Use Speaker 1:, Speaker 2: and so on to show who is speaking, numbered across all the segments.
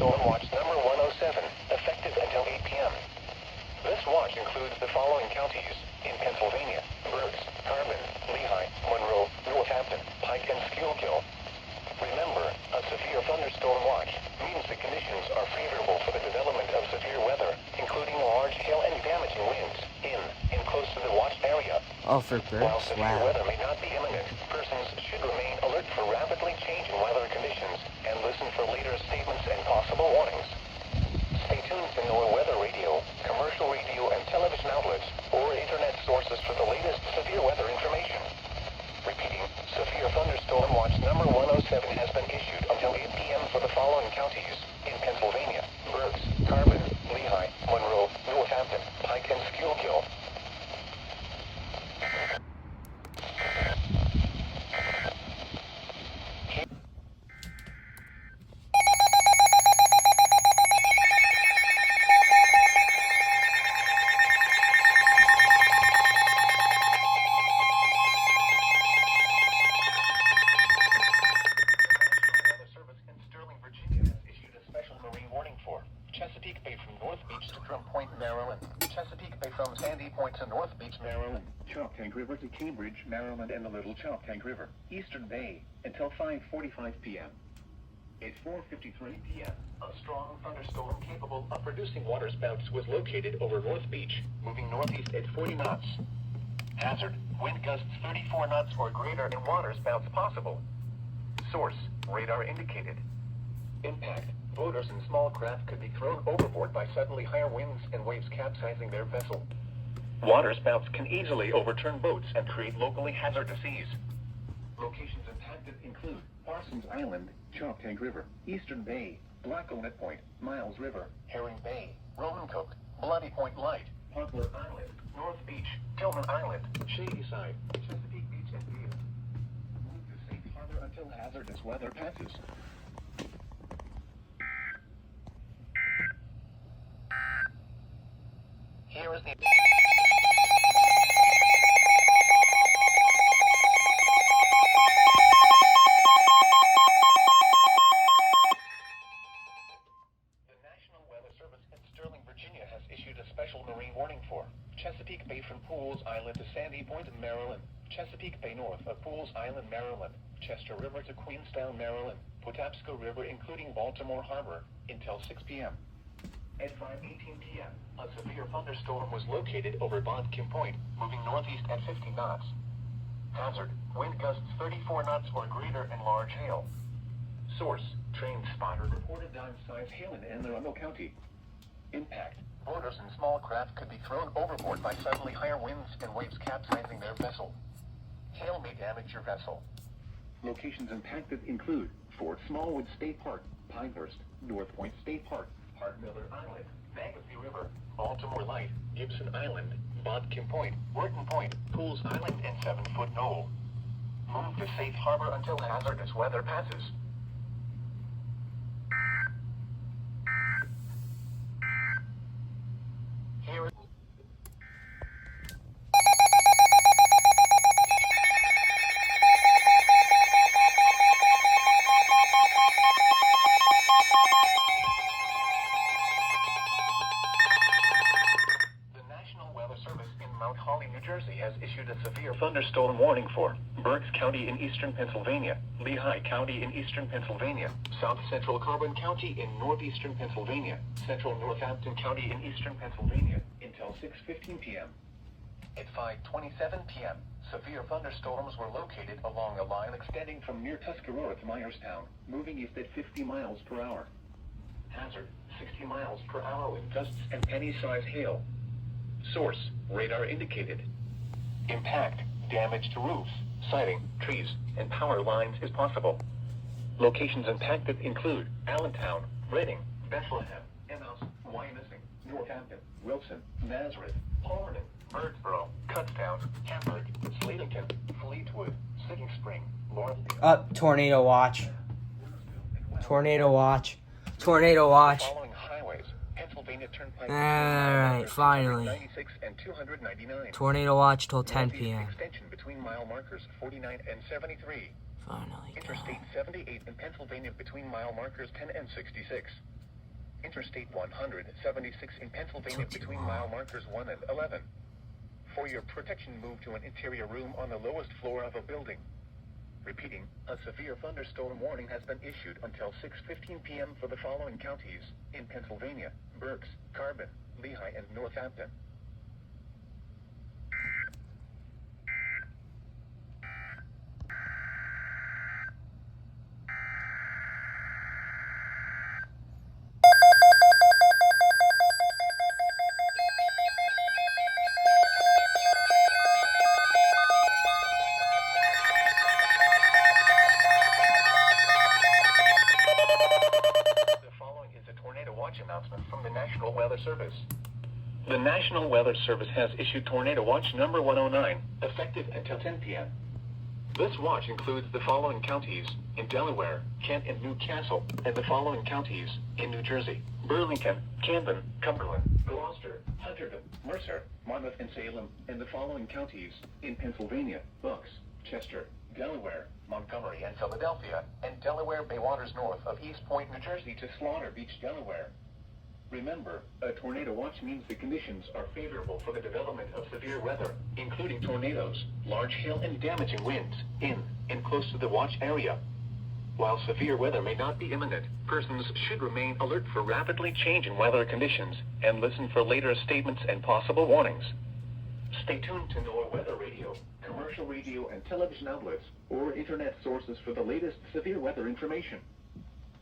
Speaker 1: Thunderstorm Watch number 107, effective until 8 p.m. This watch includes the following counties in Pennsylvania: Berks, Carbon, Lehigh, Monroe, Northampton, Pike, and Schuylkill. Remember, a severe thunderstorm watch means the conditions are favorable for the development of severe weather, including large hail and damaging winds in and close to the watch area.
Speaker 2: Oh, for
Speaker 1: While
Speaker 2: Berks?
Speaker 1: severe
Speaker 2: Wow.
Speaker 1: weather may not be imminent, persons should remain alert for rapidly changing weather conditions and listen for later statements and possible warnings. Stay tuned to NOAA weather radio, commercial radio and television outlets, or internet sources for the latest severe weather information. Repeating, severe thunderstorm watch number 107 has been issued until 8 p.m. for the following counties in Pennsylvania: Berks, Carbon, Lehigh, Monroe, Northampton, Pike, and Schuylkill. Chesapeake Bay from North Beach to Drum Point, Maryland. Chesapeake Bay from Sandy Point to North Beach, Maryland.
Speaker 3: Choptank River to Cambridge, Maryland, and the Little Choptank River. Eastern Bay until 5:45 p.m.
Speaker 1: At 4:53 p.m., a strong thunderstorm capable of producing waterspouts was located over North Beach, moving northeast at 40 knots. Hazard: wind gusts 34 knots or greater and waterspouts possible. Source: radar indicated. Impact: boaters and small craft could be thrown overboard by suddenly higher winds and waves capsizing their vessel. Waterspouts can easily overturn boats and create locally hazardous seas.
Speaker 3: Locations impacted include Parsons Island, Choptank River, Eastern Bay, Blackownet Point, Miles River,
Speaker 1: Herring Bay, Romancoke, Bloody Point Light, Poplar Island, North Beach, Tillman Island, Shadyside, Chesapeake Beach, and View.
Speaker 3: Move to safe harbor until hazardous weather passes.
Speaker 1: Here is the... Special marine warning for Chesapeake Bay from Pools Island to Sandy Point, Maryland. Chesapeake Bay north of Pools Island, Maryland. Chester River to Queenstown, Maryland. Patapsco River including Baltimore Harbor until 6 p.m. At 5:18 p.m., a severe thunderstorm was located over Bodkin Point, moving northeast at 50 knots. Hazard: wind gusts 34 knots or greater and large hail. Source: train spotter reported dime-sized hail in Anne Arundel County. Impact: boaters and small craft could be thrown overboard by suddenly higher winds and waves capsizing their vessel. Hail may damage your vessel.
Speaker 3: Locations impacted include Fort Smallwood State Park, Pinehurst, North Point State Park,
Speaker 1: Hart Miller Island, Magazine River, Baltimore Light, Gibson Island, Bodkin Point, Wharton Point, Pools Island, and 7-Foot Knoll. Move to safe harbor until hazardous weather passes. Here is... Mount Holly, New Jersey has issued a severe thunderstorm warning for Berks County in eastern Pennsylvania, Lehigh County in eastern Pennsylvania, South Central Carbon County in northeastern Pennsylvania, Central Northampton County in eastern Pennsylvania until 6:15 p.m. At 5:27 p.m., severe thunderstorms were located along a line extending from near Tuscarora to Myerstown, moving east at 50 miles per hour. Hazard: 60 miles per hour with gusts and penny-sized hail. Source: radar indicated. Impact: damage to roofs, siding, trees, and power lines is possible. Locations impacted include Allentown, Reading, Bethlehem, Emmaus, Wyomissing, Northampton, Wilson, Nazareth, Palmerton, Birdsboro, Kutztown, Hamburg, Slatington, Fleetwood, Sitting Spring, Lawrenceville.
Speaker 2: Tornado watch. Tornado watch. Tornado watch.
Speaker 1: Following highways: Pennsylvania Turnpike.
Speaker 2: Alright, finally.
Speaker 1: 96 and 299.
Speaker 2: Tornado watch till 10
Speaker 1: Northeast
Speaker 2: p.m.
Speaker 1: extension between mile markers 49 and 73.
Speaker 2: Finally.
Speaker 1: Interstate 78 in Pennsylvania between mile markers 10 and 66. Interstate 176 in Pennsylvania between mile markers 1 and 11. For your protection, move to an interior room on the lowest floor of a building. Repeating, a severe thunderstorm warning has been issued until 6:15 p.m. for the following counties in Pennsylvania: Berks, Carbon, Lehigh, and Northampton. Announcement from the National Weather Service. The National Weather Service has issued Tornado Watch number 109, effective until 10 p.m. This watch includes the following counties in Delaware, Kent, and Newcastle, and the following counties in New Jersey: Burlington, Camden, Cumberland, Gloucester, Hunterdon, Mercer, Monmouth, and Salem, and the following counties in Pennsylvania: Bucks, Chester, Delaware, Montgomery, and Philadelphia, and Delaware Bay waters north of East Point, New Jersey to Slaughter Beach, Delaware. Remember, a tornado watch means the conditions are favorable for the development of severe weather, including tornadoes, large hail, and damaging winds in and close to the watch area. While severe weather may not be imminent, persons should remain alert for rapidly changing weather conditions and listen for later statements and possible warnings. Stay tuned to NOAA Weather Radio, commercial radio and television outlets, or internet sources for the latest severe weather information.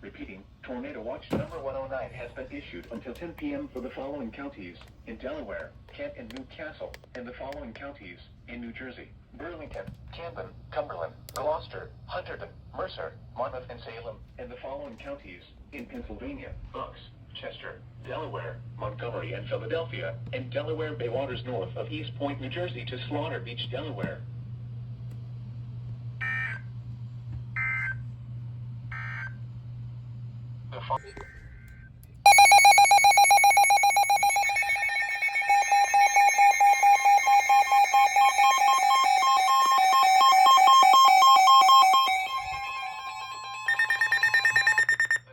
Speaker 1: Repeating, Tornado Watch number 109 has been issued until 10 p.m. for the following counties in Delaware, Kent, and Newcastle, and the following counties in New Jersey: Burlington, Camden, Cumberland, Gloucester, Hunterdon, Mercer, Monmouth, and Salem, and the following counties in Pennsylvania: Bucks, Chester, Delaware, Montgomery, and Philadelphia, and Delaware Bay waters north of East Point, New Jersey to Slaughter Beach, Delaware. The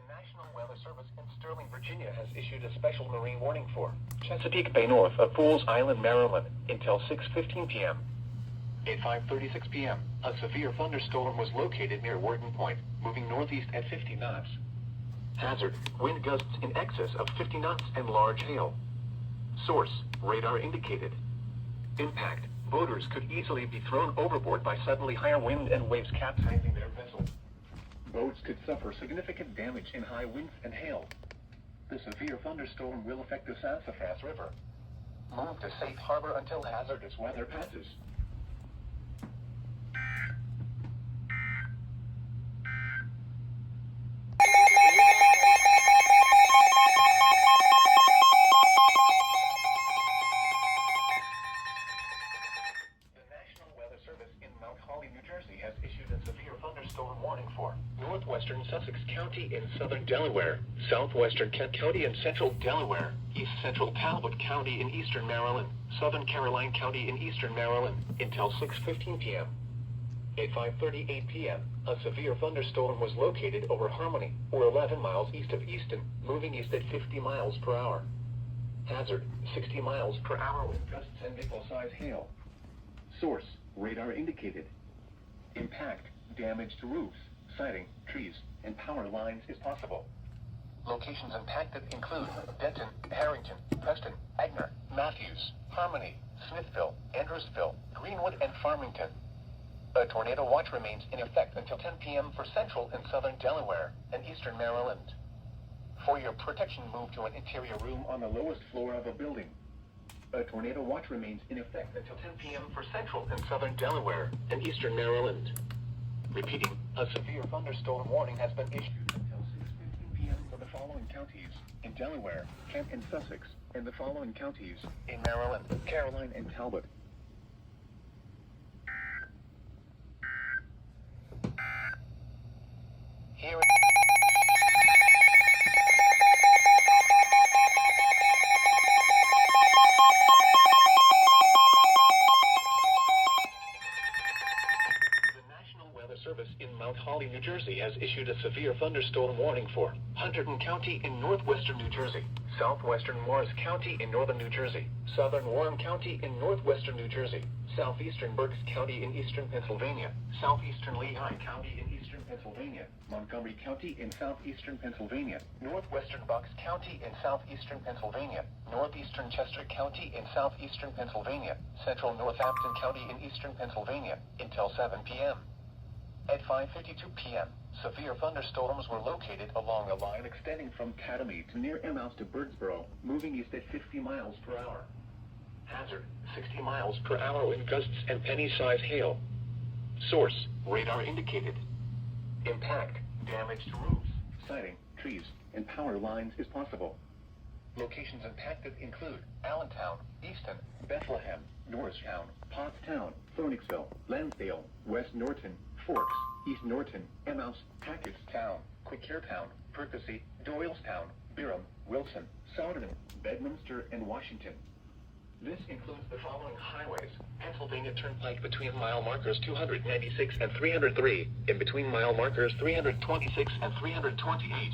Speaker 1: National Weather Service in Sterling, Virginia has issued a special marine warning for Chesapeake Bay north of Fools Island, Maryland, until 6:15 p.m. At 5:36 p.m., a severe thunderstorm was located near Worden Point, moving northeast at 50 knots. Hazard, wind gusts in excess of 50 knots and large hail. Source, radar indicated. Impact, boaters could easily be thrown overboard by suddenly higher wind and waves capsizing their vessel. Boats could suffer significant damage in high winds and hail. The severe thunderstorm will affect the Sassafras River. Move to safe harbor until hazardous weather passes. Has issued a severe thunderstorm warning for northwestern Sussex County in southern Delaware, southwestern Kent County in central Delaware, east central Talbot County in eastern Maryland, southern Caroline County in eastern Maryland, until 6:15 p.m. At 5:38 p.m., a severe thunderstorm was located over Harmony, or 11 miles east of Easton, moving east at 50 miles per hour. Hazard, 60 miles per hour with gusts and nickel-size hail. Source, radar indicated. Impact, damage to roofs, siding, trees, and power lines is possible. Locations impacted include Denton, Harrington, Preston, Agner, Matthews, Harmony, Smithville, Andrewsville, Greenwood, and Farmington. A tornado watch remains in effect until 10 p.m. for central and southern Delaware and eastern Maryland. For your protection, move to an interior room on the lowest floor of a building. A tornado watch remains in effect until 10 p.m. for central and southern Delaware and eastern Maryland. Repeating, a severe thunderstorm warning has been issued until 6:15 p.m. for the following counties in Delaware, Kent, and Sussex, and the following counties in Maryland, Caroline, and Talbot. Here Service in Mount Holly, New Jersey has issued a severe thunderstorm warning for Hunterdon County in northwestern New Jersey, southwestern Morris County in northern New Jersey, southern Warren County in northwestern New Jersey, southeastern Berks County in eastern Pennsylvania, southeastern Lehigh County in eastern Pennsylvania, Montgomery County in southeastern Pennsylvania, northwestern Bucks County in southeastern Pennsylvania, northeastern Chester County in southeastern Pennsylvania, central Northampton County in eastern Pennsylvania, until 7 p.m. At 5:52 p.m., severe thunderstorms were located along a line extending from Academy to near Emmaus to Birdsboro, moving east at 50 miles per hour. Hazard, 60 miles per hour wind gusts and penny-size hail. Source, radar indicated. Impact, damage to roofs, siding, trees, and power lines is possible. Locations impacted include Allentown, Easton, Bethlehem, Norristown, Pottstown, Phoenixville, Lansdale, West Norton, Forks, East Norton, Emmaus, Hackettstown, Quakertown, Percy, Doylestown, Byram, Wilson, Souderton, Bedminster, and Washington. This includes the following highways: Pennsylvania Turnpike between mile markers 296 and 303, in between mile markers 326 and 328.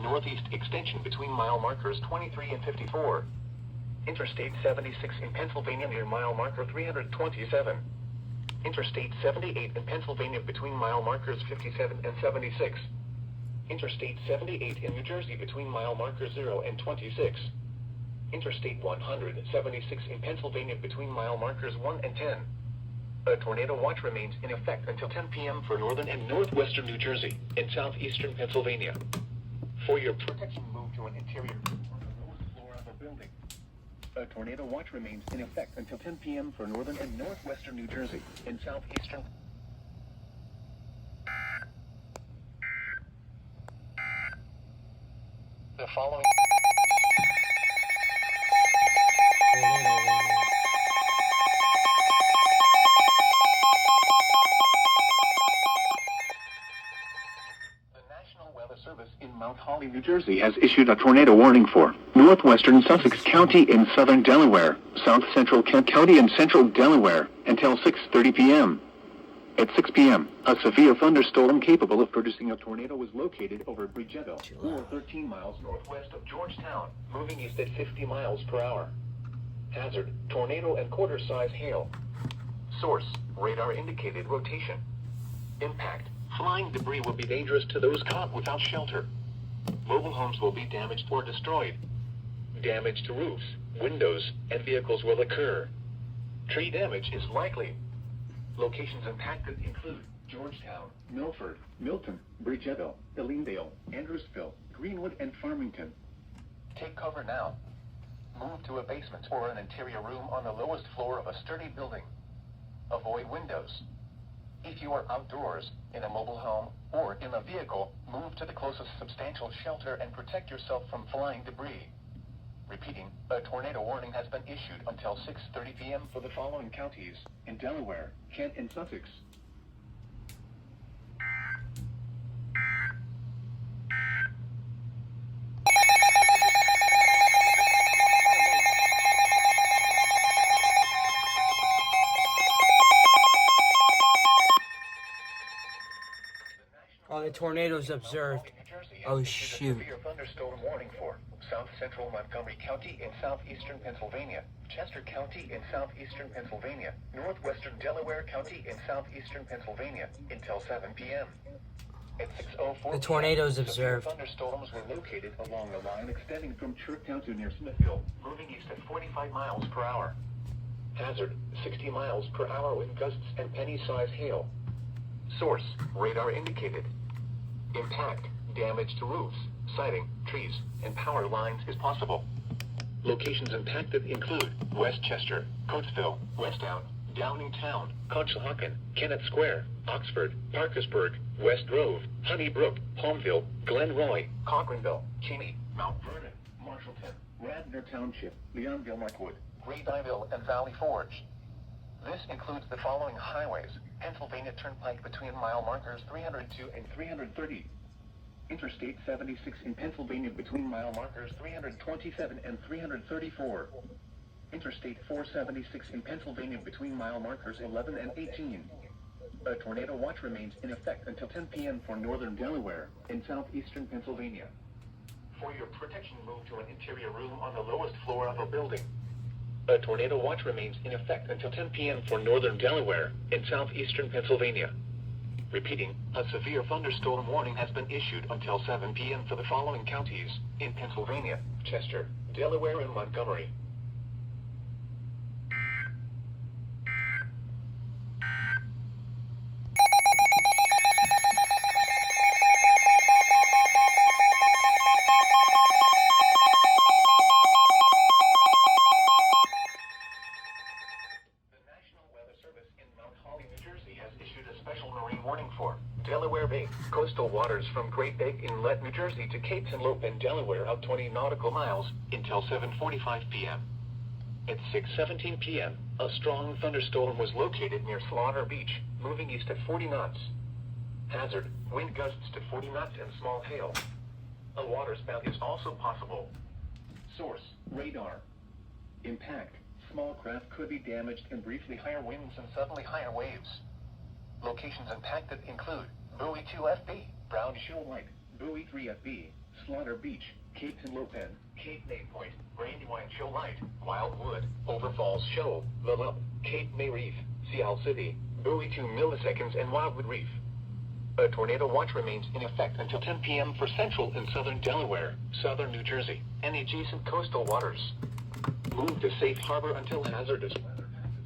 Speaker 1: Northeast extension between mile markers 23 and 54. Interstate 76 in Pennsylvania near mile marker 327. Interstate 78 in Pennsylvania between mile markers 57 and 76. Interstate 78 in New Jersey between mile markers 0 and 26. Interstate 176 in Pennsylvania between mile markers 1 and 10. A tornado watch remains in effect until 10 p.m. for northern and northwestern New Jersey and southeastern Pennsylvania. For your protection, move to an interior room on the lowest floor of a building. A tornado watch remains in effect until 10 p.m. for northern and northwestern New Jersey and southeastern. The following. Service in Mount Holly, New Jersey has issued a tornado warning for northwestern Sussex County in southern Delaware, south central Kent County and central Delaware until 6:30 p.m. At 6 p.m., a severe thunderstorm capable of producing a tornado was located over Bridgetto, or 13 miles northwest of Georgetown, moving east at 50 miles per hour. Hazard, tornado and quarter-size hail. Source, radar indicated rotation. Impact, flying debris will be dangerous to those caught without shelter. Mobile homes will be damaged or destroyed. Damage to roofs, windows, and vehicles will occur. Tree damage is likely. Locations impacted include Georgetown, Milford, Milton, Bridgetto, Elendale, Andrewsville, Greenwood, and Farmington. Take cover now. Move to a basement or an interior room on the lowest floor of a sturdy building. Avoid windows. If you are outdoors, in a mobile home, or in a vehicle, move to the closest substantial shelter and protect yourself from flying debris. Repeating, a tornado warning has been issued until 6:30 p.m. for the following counties in Delaware, Kent, and Sussex.
Speaker 2: Oh, the tornado's observed. Oh, shoot.
Speaker 1: Severe thunderstorm warning for south central Montgomery County in southeastern Pennsylvania, Chester County in southeastern Pennsylvania, northwestern Delaware County in southeastern Pennsylvania until 7 p.m. At 6:04
Speaker 2: The tornado's
Speaker 1: p.m.,
Speaker 2: observed.
Speaker 1: severe thunderstorms were located along a line extending from Churchtown to near Smithville, moving east at 45 miles per hour. Hazard, 60 miles per hour wind gusts and penny-size hail. Source, radar indicated. Impact, damage to roofs, siding, trees, and power lines is possible. Locations impacted include Westchester, Coatesville, Westtown, Downingtown, Conshohocken, Kennett Square, Oxford, Parkersburg, West Grove, Honeybrook, Palmville, Glenroy, Cochranville, Cheney, Mount Vernon, Marshallton, Radnor Township, Leonville, Markwood, Greenville, and Valley Forge. This includes the following highways: Pennsylvania Turnpike between mile markers 302 and 330. Interstate 76 in Pennsylvania between mile markers 327 and 334. Interstate 476 in Pennsylvania between mile markers 11 and 18.
Speaker 3: A tornado watch remains in effect until 10 p.m. for northern Delaware and southeastern Pennsylvania.
Speaker 1: For your protection, move to an interior room on the lowest floor of a building. A tornado watch remains in effect until 10 p.m. for northern Delaware and southeastern Pennsylvania. Repeating, a severe thunderstorm warning has been issued until 7 p.m. for the following counties in Pennsylvania: Chester, Delaware, and Montgomery. New Jersey has issued a special marine warning for Delaware Bay, coastal waters from Great Egg Inlet, New Jersey to Cape Henlope in Delaware out 20 nautical miles until 7:45 p.m. At 6:17 p.m., a strong thunderstorm was located near Slaughter Beach, moving east at 40 knots. Hazard, wind gusts to 40 knots and small hail. A waterspout is also possible.
Speaker 3: Source, radar. Impact, small craft could be damaged and briefly higher winds and suddenly higher waves. Locations impacted include Buoy 2FB, Brown Shoal Light, Buoy 3FB, Slaughter Beach, Cape Henlope,
Speaker 1: Cape May Point, Brandywine Shoal Light, Wildwood, Overfalls Shoal, The Lump, Cape May Reef, Seal City, Buoy 2 Milliseconds, and Wildwood Reef. A tornado watch remains in effect until 10 p.m. for central and southern Delaware, southern New Jersey, and adjacent coastal waters. Move to safe harbor until hazardous weather passes.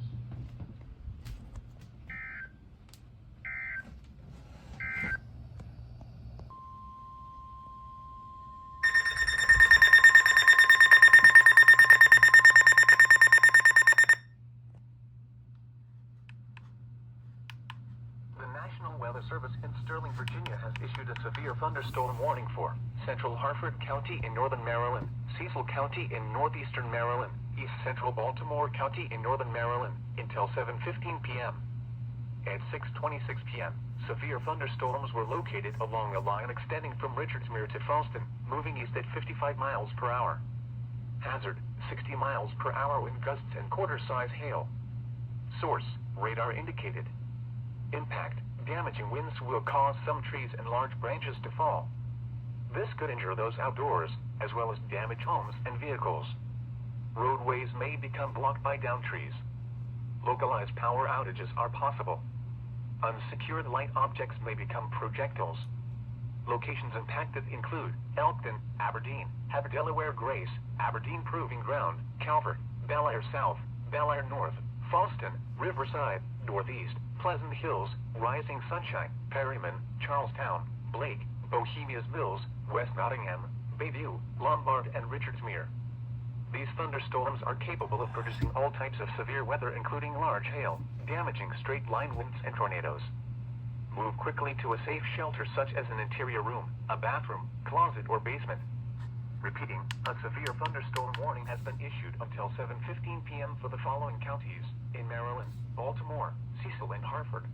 Speaker 1: The National Weather Service in Sterling, Virginia has issued a severe thunderstorm warning for Central Harford County in northern Maryland, Cecil County in northeastern Maryland, East Central Baltimore County in northern Maryland until 7:15 p.m. At 6:26 p.m., severe thunderstorms were located along a line extending from Richardsmere to Falston, moving east at 55 miles per hour. Hazard, 60 miles per hour wind gusts and quarter-size hail. Source, radar indicated. Impact, damaging winds will cause some trees and large branches to fall. This could injure those outdoors, as well as damage homes and vehicles. Roadways may become blocked by downed trees. Localized power outages are possible. Unsecured light objects may become projectiles. Locations impacted include Elkton, Aberdeen, Haver Delaware Grace, Aberdeen Proving Ground, Calvert, Bel Air South, Bel Air North, Falston, Riverside, Northeast, Pleasant Hills, Rising Sunshine, Perryman, Charlestown, Blake, Bohemia's Mills, West Nottingham, Bayview, Lombard, and Richardsmere. These thunderstorms are capable of producing all types of severe weather, including large hail, damaging straight-line winds, and tornadoes. Move quickly to a safe shelter such as an interior room, a bathroom, closet, or basement. Repeating, a severe thunderstorm warning has been issued until 7:15 p.m. for the following counties in Maryland, Baltimore, Cecil, and Harford.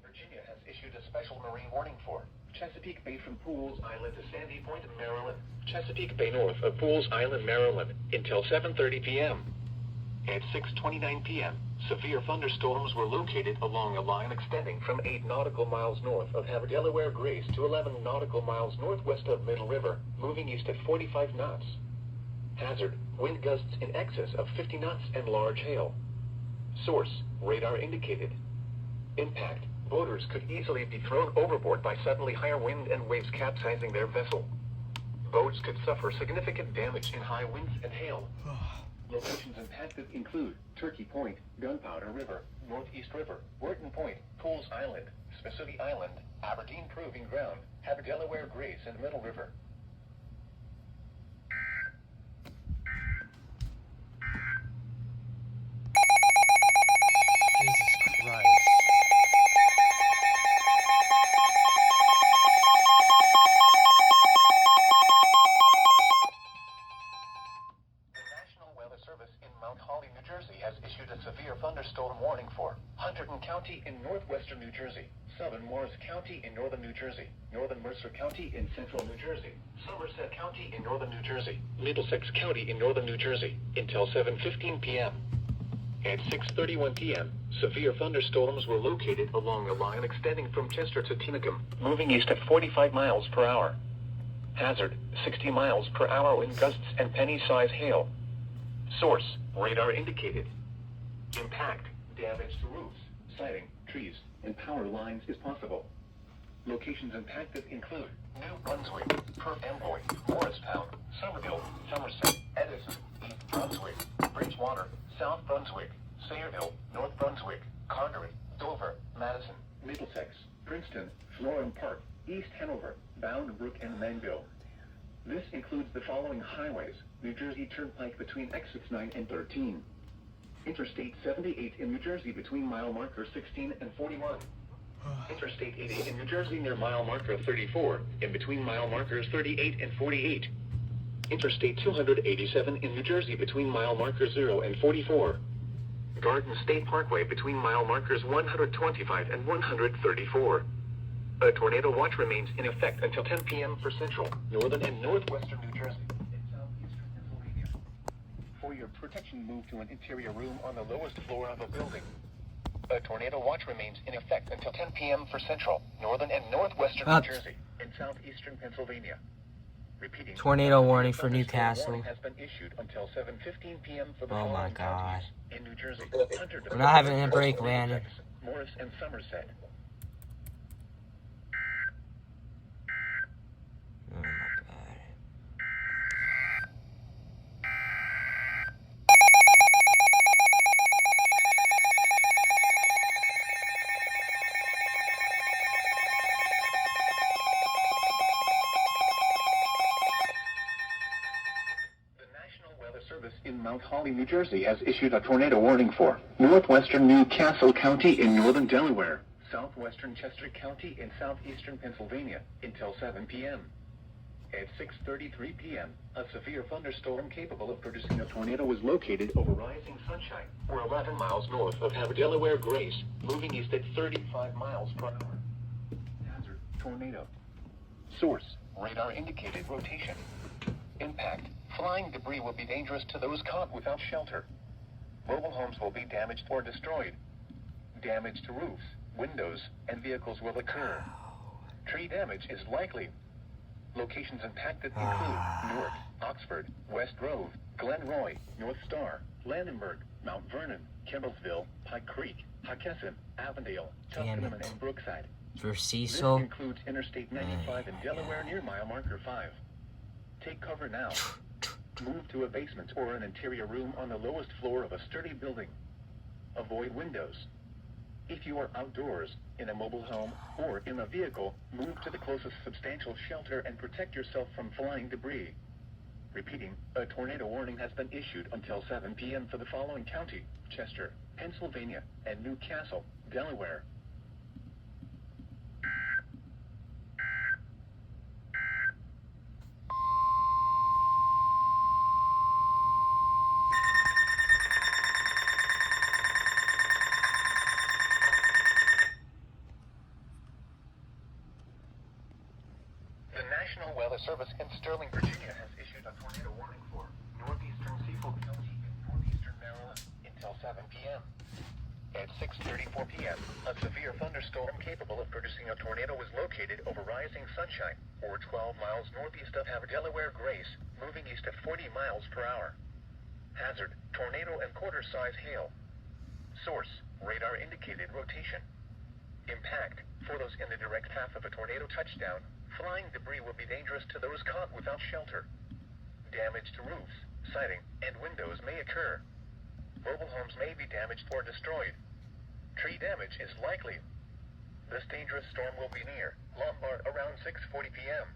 Speaker 1: Virginia has issued a special marine warning for Chesapeake Bay from Pools Island to Sandy Point, Maryland. Chesapeake Bay north of Pools Island, Maryland, until 7:30 p.m. At 6:29 p.m., severe thunderstorms were located along a line extending from 8 nautical miles north of Haver Delaware Grace to 11 nautical miles northwest of Middle River, moving east at 45 knots. Hazard, wind gusts in excess of 50 knots and large hail. Source, radar indicated. Impact, boaters could easily be thrown overboard by suddenly higher wind and waves capsizing their vessel. Boats could suffer significant damage in high winds and hail.
Speaker 3: Locations impacted include Turkey Point, Gunpowder River, Northeast River, Wharton Point, Pools Island, Spessooty Island, Aberdeen Proving Ground, Haver Delaware Grace, and Middle River.
Speaker 2: Jesus Christ.
Speaker 1: The National Weather Service in Mount Holly, New Jersey has issued a severe
Speaker 3: thunderstorm warning for Hunterdon County in northwestern New Jersey, southern Morris County in northern New Jersey, northern Mercer County in central New Jersey, Somerset County in northern New Jersey, Middlesex County in northern New Jersey, until 7:15 p.m. At 6:31 p.m., severe thunderstorms were located along a line extending from Chester to Tinicum, moving east at 45 miles per hour. Hazard, 60 miles per hour wind gusts and penny-size hail. Source, radar indicated. Impact, damage to roofs, siding, trees, and power lines is possible. Locations impacted include New Brunswick, Perth Amboy, Morristown, Somerville, Somerset, Edison, East Brunswick, Bridgewater, South Brunswick, Sayreville, North Brunswick, Congaree, Dover, Madison, Middlesex, Princeton, Florham Park, East Hanover, Boundbrook, and Manville. This includes the following highways: New Jersey Turnpike between exits 9 and 13. Interstate 78 in New Jersey between mile marker 16 and 41. Interstate 80 in New Jersey near mile marker 34, in between mile markers 38 and 48. Interstate 287 in New Jersey between mile markers 0 and 44. Garden State Parkway between mile markers 125 and 134. A tornado watch remains in effect until 10 p.m. for central, northern, and northwestern New Jersey and southeastern Pennsylvania. For your protection, move to an interior room on the lowest floor of a building. A tornado watch remains in effect until 10 p.m. for central, northern, and northwestern New Jersey and southeastern Pennsylvania. Repeating,
Speaker 2: Tornado warning for Newcastle.
Speaker 3: Warning has been issued until 7:15 p.m. for the
Speaker 2: Oh my
Speaker 3: following
Speaker 2: God.
Speaker 3: counties in New Jersey. Hunterdon,
Speaker 2: We're not having a break, Landon.
Speaker 3: Morris, and Somerset.
Speaker 2: Oh my God.
Speaker 3: Service in Mount Holly, New Jersey has issued a tornado warning for northwestern Newcastle County in northern Delaware, southwestern Chester County in southeastern Pennsylvania until 7 p.m. At 6:33 p.m., a severe thunderstorm capable of producing a tornado was located over Rising Sunshine, or 11 miles north of Delaware Grace, moving east at 35 miles per hour. Hazard, tornado. Source, radar indicated rotation. Impact, flying debris will be dangerous to those caught without shelter. Mobile homes will be damaged or destroyed. Damage to roofs, windows, and vehicles will occur. Tree damage is likely. Locations impacted include Newark, Oxford, West Grove, Glenroy, North Star, Landenberg, Mount Vernon, Campbellsville, Pike Creek, Hockenson, Avondale, Tusculum, and Brookside.
Speaker 2: For
Speaker 3: This
Speaker 2: Cecil.
Speaker 3: includes Interstate 95 in Delaware near mile marker 5. Take cover now. Move to a basement or an interior room on the lowest floor of a sturdy building. Avoid windows. If you are outdoors, in a mobile home, or in a vehicle, move to the closest substantial shelter and protect yourself from flying debris. Repeating, a tornado warning has been issued until 7 p.m. for the following county: Chester, Pennsylvania, and Newcastle, Delaware. The National Weather Service in Sterling, Virginia has issued a tornado warning for northeastern Seafold County in northeastern Maryland until 7 p.m. At 6:34 p.m., a severe thunderstorm capable of producing a tornado was located over Rising Sunshine, or 12 miles northeast of Delaware Grace, moving east at 40 miles per hour. Hazard, tornado and quarter-size hail. Source, radar indicated rotation. Impact, for those in the direct path of a tornado touchdown, flying debris will be dangerous to those caught without shelter. Damage to roofs, siding, and windows may occur. Mobile homes may be damaged or destroyed. Tree damage is likely. This dangerous storm will be near Lombard around 6:40 p.m.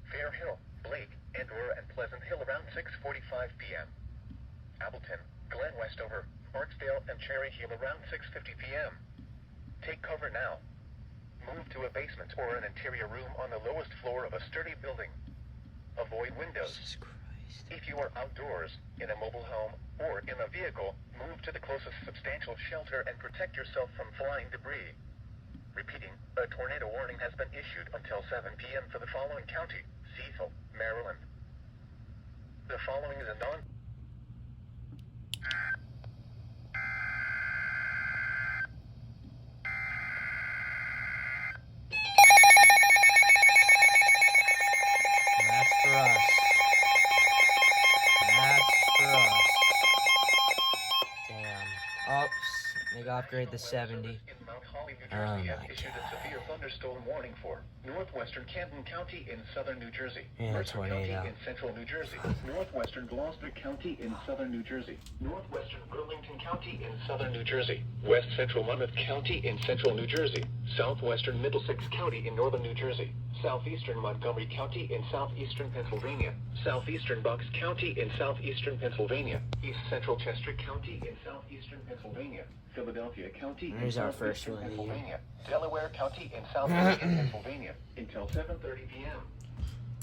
Speaker 3: Fair Hill, Blake, Andorra, and Pleasant Hill around 6:45 p.m. Appleton, Glen Westover, Barksdale, and Cherry Hill around 6:50 p.m. Take cover now. Move to a basement or an interior room on the lowest floor of a sturdy building. Avoid windows. If you are outdoors, in a mobile home, or in a vehicle, move to the closest substantial shelter and protect yourself from flying debris. Repeating, a tornado warning has been issued until 7 p.m. for the following county: Cecil, Maryland. The following is a non...
Speaker 2: That's for us. That's for us. Damn. Oops. They got upgrade to 70.
Speaker 3: in Mount Holly, New
Speaker 2: Oh
Speaker 3: Jersey, has
Speaker 2: my
Speaker 3: issued a
Speaker 2: God.
Speaker 3: severe thunderstorm warning for northwestern Camden County in southern New Jersey,
Speaker 2: Yeah,
Speaker 3: Mercer County
Speaker 2: tornado.
Speaker 3: in central New Jersey, northwestern Gloucester County in southern New Jersey, northwestern Burlington County in southern New Jersey, west central Monmouth County in central New Jersey, southwestern Middlesex County in northern New Jersey, southeastern Montgomery County in southeastern Pennsylvania, southeastern Bucks County in southeastern Pennsylvania, east central Chester County in southeastern Pennsylvania, Philadelphia County in
Speaker 2: There's our first
Speaker 3: southeastern
Speaker 2: one of the year.
Speaker 3: Pennsylvania, Delaware County in southeastern Pennsylvania until 7:30 p.m.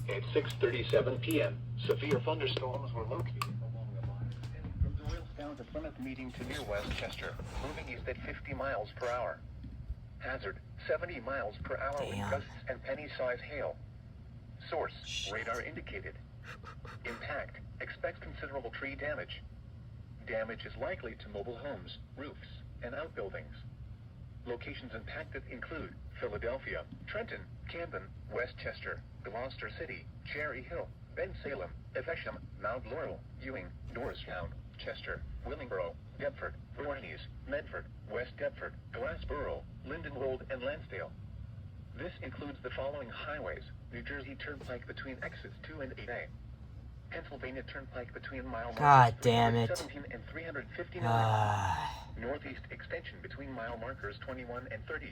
Speaker 3: At 6:37 p.m., severe thunderstorms were located along the line extending from Doylestown to Plymouth Meeting to near Westchester, moving east at 50 miles per hour. Hazard, 70 miles per hour with
Speaker 2: Damn.
Speaker 3: gusts and penny-size hail. Source, radar indicated. Impact, expects considerable tree damage. Damage is likely to mobile homes, roofs, and outbuildings. Locations impacted include Philadelphia, Trenton, Camden, Westchester, Gloucester City, Cherry Hill, Bensalem, Evesham, Mount Laurel, Ewing, Norristown, Chester, Willingboro, Deptford, Vorhees, Medford, West Deptford, Glassboro, Lindenwold, and Lansdale. This includes the following highways: New Jersey Turnpike between exits 2 and 8A. Pennsylvania Turnpike between mile
Speaker 2: God
Speaker 3: markers
Speaker 2: damn it.
Speaker 3: 317 and 359. Northeast extension between mile markers 21 and 30.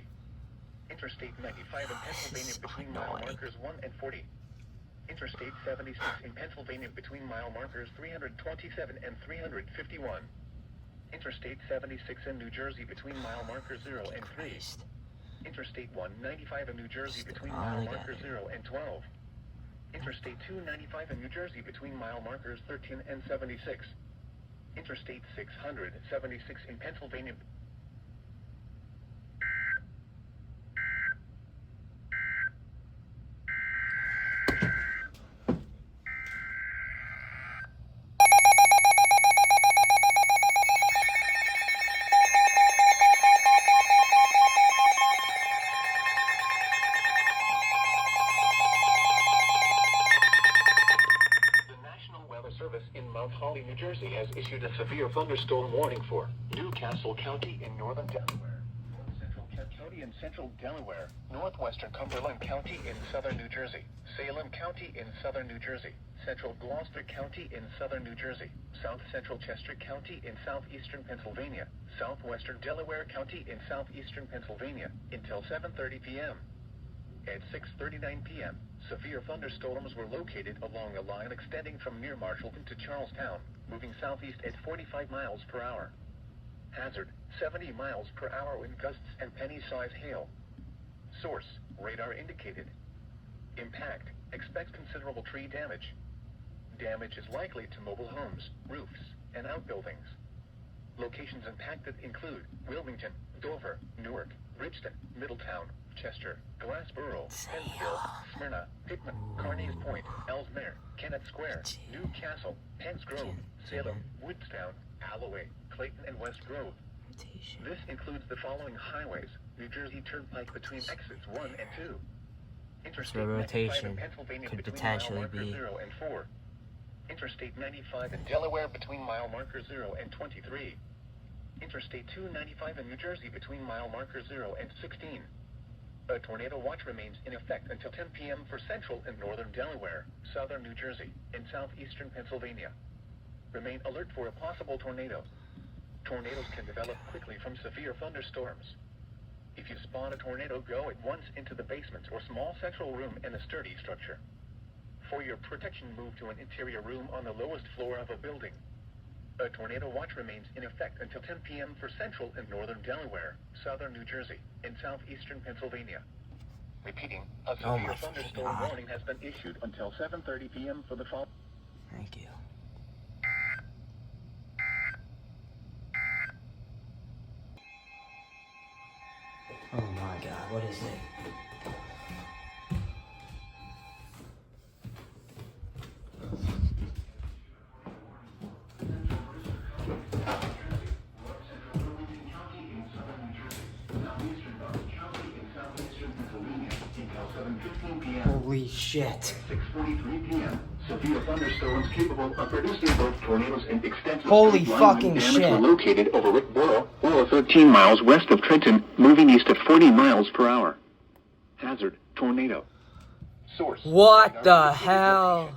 Speaker 3: Interstate 95 in Pennsylvania between mile
Speaker 2: annoying.
Speaker 3: markers 1 and 40. Interstate 76 in Pennsylvania between mile markers 327 and 351. Interstate 76 in New Jersey between mile markers 0 and 3. Interstate 195 in New Jersey between mile markers 0 and 12. Interstate 295 in New Jersey between mile markers 13 and 76. Interstate 676 in Pennsylvania. In Mount Holly, New Jersey, has issued a severe thunderstorm warning for Newcastle County in northern Delaware, North Central Kent County in central Delaware, northwestern Cumberland County in southern New Jersey, Salem County in southern New Jersey, central Gloucester County in southern New Jersey, south central Chester County in southeastern Pennsylvania, southwestern Delaware County in southeastern Pennsylvania until 7:30 p.m. At 6:39 p.m., severe thunderstorms were located along a line extending from near Marshallton to Charlestown, moving southeast at 45 miles per hour. Hazard, 70 miles per hour wind gusts and penny-size hail. Source, radar indicated. Impact, expects considerable tree damage. Damage is likely to mobile homes, roofs, and outbuildings. Locations impacted include Wilmington, Dover, Newark, Bridgeton, Middletown, Chester, Glassboro, Pennsville, Smyrna, Pittman, Carneys Point, Ellesmere, Kennett Square, Newcastle, Penns Grove, Salem, Woodstown, Alloway, Clayton, and West Grove. This includes the following highways: New Jersey Turnpike between exits 1 and 2. Interstate 95 in Pennsylvania
Speaker 2: could
Speaker 3: between
Speaker 2: potentially
Speaker 3: mile markers
Speaker 2: be
Speaker 3: 0 and 4. Interstate 95 in Delaware between mile markers 0 and 23. Interstate 295 in New Jersey between mile markers 0 and 16. A tornado watch remains in effect until 10 p.m. for central and northern Delaware, southern New Jersey, and southeastern Pennsylvania. Remain alert for a possible tornado. Tornadoes can develop quickly from severe thunderstorms. If you spot a tornado, go at once into the basement or small central room in a sturdy structure. For your protection, move to an interior room on the lowest floor of a building. A tornado watch remains in effect until 10 p.m. for central and northern Delaware, southern New Jersey, and southeastern Pennsylvania. Repeating, a severe thunderstorm warning has been issued until 7:30 p.m. for the following.
Speaker 2: Thank you. Oh my god, what is it? Holy shit.
Speaker 3: 6:43 p.m. Severe thunderstorms capable of producing both tornadoes and extensive
Speaker 2: Holy
Speaker 3: street
Speaker 2: fucking
Speaker 3: damage
Speaker 2: shit.
Speaker 3: were located over Rickboro, or 13 miles west of Trenton, moving east at 40 miles per hour. Hazard: tornado. Source:
Speaker 2: What the hell?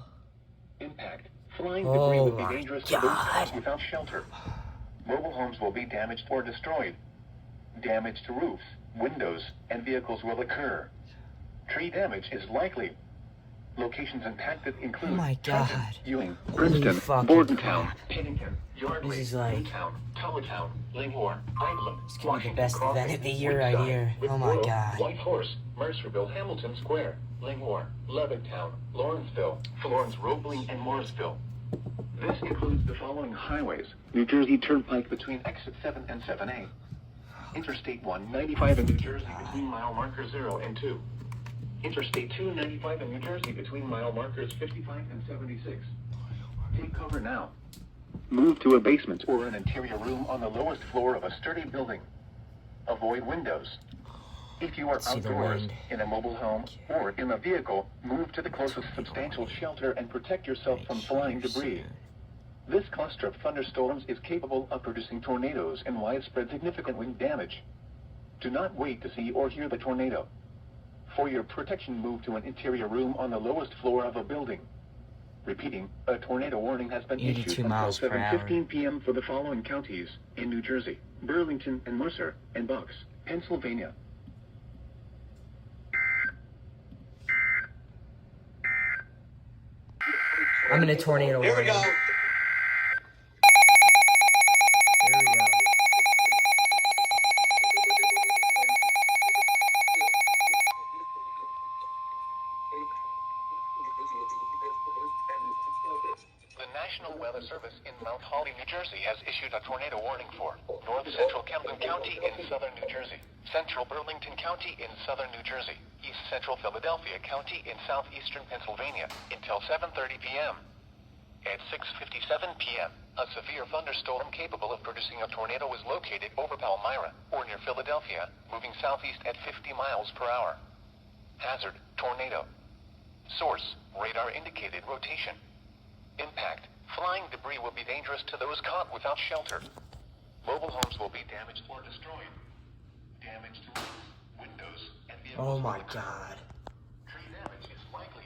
Speaker 3: Impact: flying debris would be
Speaker 2: my
Speaker 3: dangerous to
Speaker 2: God.
Speaker 3: those caught without shelter. Mobile homes will be damaged or destroyed. Damage to roofs, windows, and vehicles will occur. Tree damage is likely. Locations impacted include
Speaker 2: Oh my
Speaker 3: Trenton,
Speaker 2: God.
Speaker 3: Ewing,
Speaker 2: Holy
Speaker 3: Princeton,
Speaker 2: fucking
Speaker 3: Bordentown,
Speaker 2: crap.
Speaker 3: Pennington, Yardley,
Speaker 2: This is like-
Speaker 3: Newtown, Towertown, Lingmore, Island,
Speaker 2: This could be the
Speaker 3: Washington
Speaker 2: best
Speaker 3: Crossing,
Speaker 2: event of the year right
Speaker 3: Woodside,
Speaker 2: here. Oh my
Speaker 3: Rickboro,
Speaker 2: God.
Speaker 3: White Horse, Mercerville, Hamilton Square, Lingmore, Levittown, Lawrenceville, Florence, Roebling, and Morrisville. This includes the following highways: New Jersey Turnpike between exit 7 and 7A. Interstate 195 in New Jersey between mile markers 0 and 2. Interstate 295 in New Jersey between mile markers 55 and 76. Take cover now. Move to a basement or an interior room on the lowest floor of a sturdy building. Avoid windows. If you are
Speaker 2: Let's see the
Speaker 3: outdoors,
Speaker 2: wind.
Speaker 3: in a mobile home, or in a vehicle, move to the closest substantial shelter and protect yourself from flying debris. This cluster of thunderstorms is capable of producing tornadoes and widespread significant wind damage. Do not wait to see or hear the tornado. For your protection, move to an interior room on the lowest floor of a building. Repeating, a tornado warning has been
Speaker 2: 82
Speaker 3: issued until
Speaker 2: miles per hour.
Speaker 3: 7:15 p.m. for the following counties in New Jersey: Burlington and Mercer and Bucks, Pennsylvania.
Speaker 2: I'm in a tornado
Speaker 4: Here we
Speaker 2: warning.
Speaker 4: go.
Speaker 2: Here we go.
Speaker 3: The National Weather Service in Mount Holly, New Jersey has issued a tornado warning for North Central Camden County in southern New Jersey, Central Burlington County in southern New Jersey, East Central Philadelphia County in southeastern Pennsylvania until 7:30 p.m. At 6:57 p.m., a severe thunderstorm capable of producing a tornado was located over Palmyra or near Philadelphia, moving southeast at 50 miles per hour. Hazard: tornado. Source: radar indicated rotation. Impact: flying debris will be dangerous to those caught without shelter. Mobile homes will be damaged or destroyed. Damage to roofs, windows, and vehicles.
Speaker 2: Oh
Speaker 3: will
Speaker 2: my
Speaker 3: occur.
Speaker 2: God.
Speaker 3: Tree damage is likely.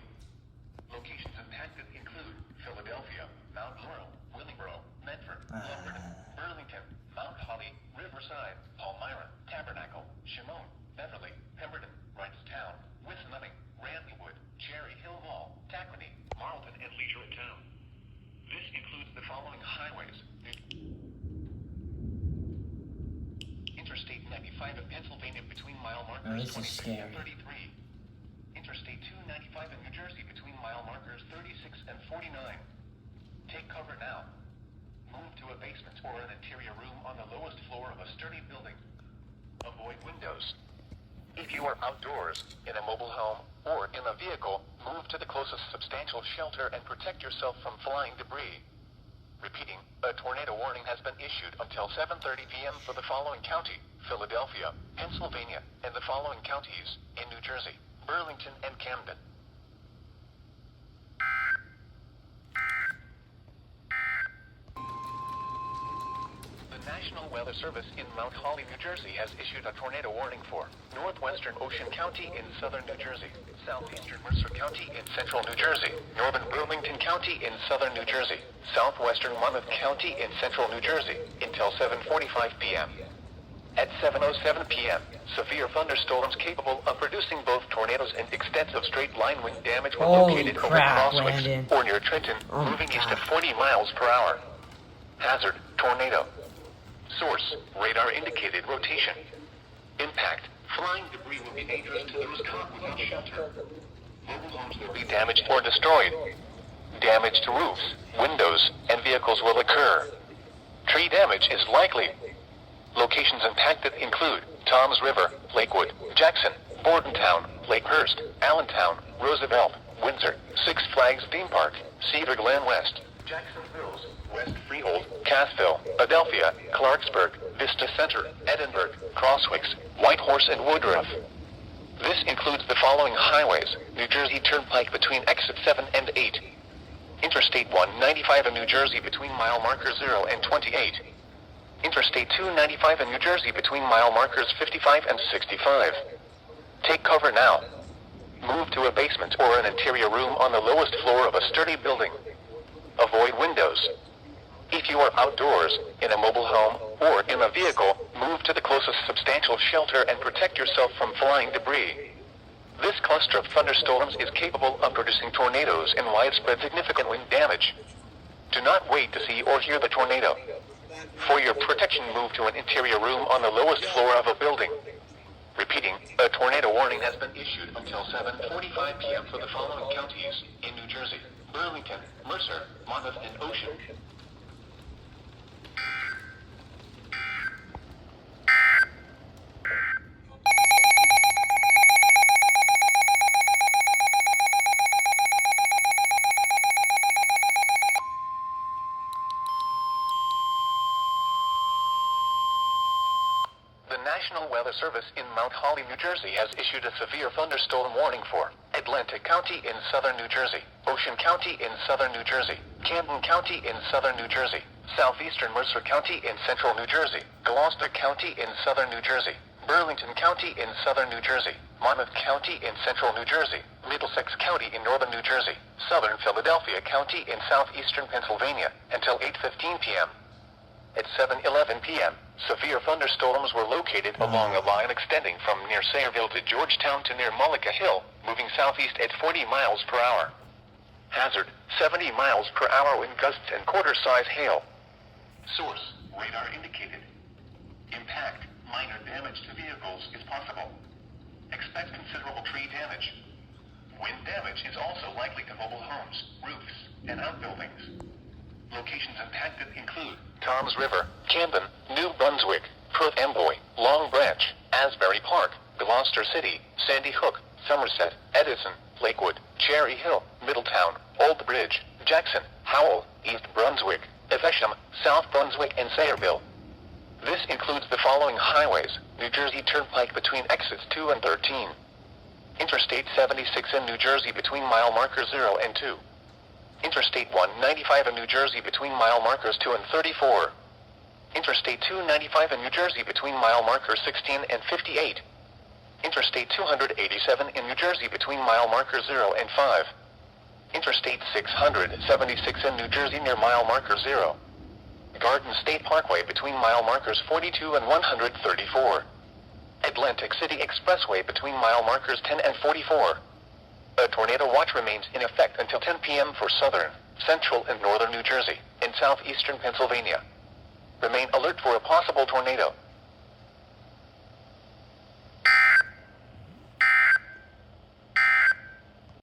Speaker 3: Locations impacted include Philadelphia, Mount Laurel, Willingboro, Medford, Lumberton, Burlington, Mount Holly, Riverside, Palmyra, Tabernacle, Shimone, Beverly, Pemberton, Wrightstown, West Nutting, Randywood, Cherry Hill Mall, Tacony, Marlton, and Leisure Town. This includes the following highways: Interstate 95 in Pennsylvania between mile markers
Speaker 2: this is
Speaker 3: 23 and
Speaker 2: scary.
Speaker 3: 33. Interstate 295 in New Jersey between mile markers 36 and 49. Take cover now. Move to a basement or an interior room on the lowest floor of a sturdy building. Avoid windows. If you are outdoors, in a mobile home, or in a vehicle, move to the closest substantial shelter and protect yourself from flying debris. Repeating, a tornado warning has been issued until 7:30 p.m. for the following county: Philadelphia, Pennsylvania, and the following counties in New Jersey: Burlington and Camden. The National Weather Service in Mount Holly, New Jersey has issued a tornado warning for northwestern Ocean County in southern New Jersey, southeastern Mercer County in central New Jersey, northern Burlington County in southern New Jersey, southwestern Monmouth County in central New Jersey until 7:45 p.m. At 7:07 p.m., severe thunderstorms capable of producing both tornadoes and extensive straight-line wind damage were
Speaker 2: Holy
Speaker 3: located over
Speaker 2: crap,
Speaker 3: Crosswicks
Speaker 2: Landon.
Speaker 3: or near Trenton,
Speaker 2: Oh my
Speaker 3: moving east
Speaker 2: God.
Speaker 3: at 40 miles per hour. Hazard: tornado. Source: radar indicated rotation. Impact: flying debris will be dangerous to those caught without shelter. Mobile homes will be damaged or destroyed. damage to roofs, windows, and vehicles will occur. Tree damage is likely. Locations impacted include Toms River, Lakewood, Jackson, Bordentown, Lakehurst, Allentown, Roosevelt, Windsor, Six Flags Theme Park, Cedar Glen West, Jackson Mills, West Freehold, Cassville, Adelphia, Clarksburg, Vista Center, Edinburgh, Crosswicks, Whitehorse, and Woodruff. This includes the following highways: New Jersey Turnpike between exit 7 and 8. Interstate 195 in New Jersey between mile markers 0 and 28. Interstate 295 in New Jersey between mile markers 55 and 65. Take cover now. Move to a basement or an interior room on the lowest floor of a sturdy building. Avoid windows. If you are outdoors, in a mobile home, or in a vehicle, move to the closest substantial shelter and protect yourself from flying debris. This cluster of thunderstorms is capable of producing tornadoes and widespread significant wind damage. Do not wait to see or hear the tornado. For your protection, move to an interior room on the lowest floor of a building. Repeating, a tornado warning has been issued until 7:45 p.m. for the following counties in New Jersey: Burlington, Mercer, Monmouth, and Ocean. The National Weather Service in Mount Holly, New Jersey has issued a severe thunderstorm warning for Atlantic County in southern New Jersey, Ocean County in southern New Jersey, Camden County in southern New Jersey, southeastern Mercer County in central New Jersey, Gloucester County in southern New Jersey, Burlington County in southern New Jersey, Monmouth County in central New Jersey, Middlesex County in northern New Jersey, southern Philadelphia County in southeastern Pennsylvania, until 8:15 p.m. At 7:11 p.m., severe thunderstorms were located along a line extending from near Sayreville to Georgetown to near Mullica Hill, moving southeast at 40 miles per hour. Hazard, 70 miles per hour wind gusts and quarter-size hail. Source, radar indicated. Impact, minor damage to vehicles is possible. Expect considerable tree damage. Wind damage is also likely to mobile homes, roofs, and outbuildings. Locations impacted include Toms River, Camden, New Brunswick, Perth Amboy, Long Branch, Asbury Park, Gloucester City, Sandy Hook, Somerset, Edison, Lakewood, Cherry Hill, Middletown, Old Bridge, Jackson, Howell, East Brunswick, Evesham, South Brunswick, and Sayreville. This includes the following highways: New Jersey Turnpike between exits 2 and 13. Interstate 76 in New Jersey between mile markers 0 and 2. Interstate 195 in New Jersey between mile markers 2 and 34. Interstate 295 in New Jersey between mile markers 16 and 58. Interstate 287 in New Jersey between mile markers 0 and 5. Interstate 676 in New Jersey near mile marker 0. Garden State Parkway between mile markers 42 and 134. Atlantic City Expressway between mile markers 10 and 44. A tornado watch remains in effect until 10 p.m. for southern, central, and northern New Jersey, and southeastern Pennsylvania. Remain alert for a possible tornado